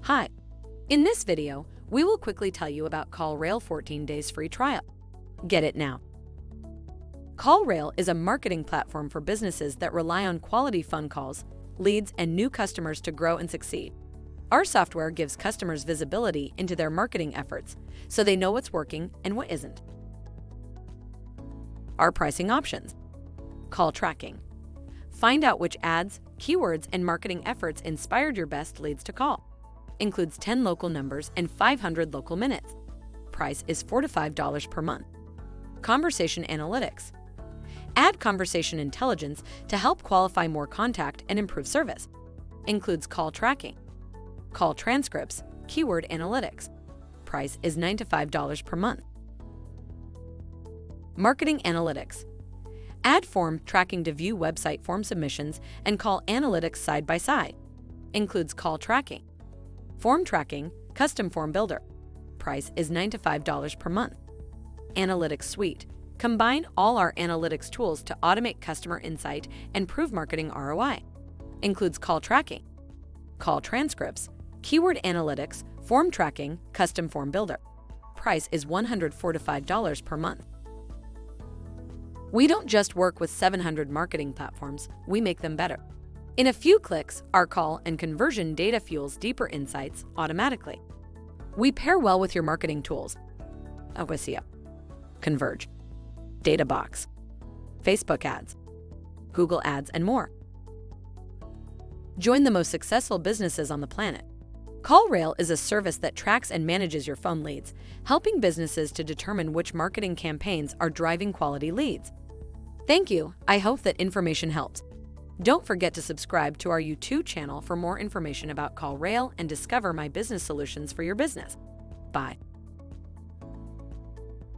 Hi. In this video, we will quickly tell you about CallRail 14 days free trial. Get it now. CallRail is a marketing platform for businesses that rely on quality phone calls, leads, and new customers to grow and succeed. Our software gives customers visibility into their marketing efforts so they know what's working and what isn't. Our pricing options. Call tracking. Find out which ads, keywords, and marketing efforts inspired your best leads to call. Includes 10 local numbers and 500 local minutes. Price is $4 to $5 per month. Conversation analytics. Add conversation intelligence to help qualify more contact and improve service. Includes call tracking, call transcripts, keyword analytics. Price is $9 to $5 per month. Marketing analytics. Add form tracking to view website form submissions and call analytics side by side. Includes call tracking, form tracking, custom form builder. Price is $9 to $5 per month. Analytics suite. Combine all our analytics tools to automate customer insight and prove marketing ROI. Includes call tracking, call transcripts, keyword analytics, form tracking, custom form builder. Price is $104 to $5 per month. We don't just work with 700 marketing platforms, we make them better. In a few clicks, our call and conversion data fuels deeper insights automatically. We pair well with your marketing tools. Awesio, Converge, Databox, Facebook ads, Google ads, and more. Join the most successful businesses on the planet. CallRail is a service that tracks and manages your phone leads, helping businesses to determine which marketing campaigns are driving quality leads. Thank you. I hope that information helps. Don't forget to subscribe to our YouTube channel for more information about CallRail and discover my business solutions for your business. Bye.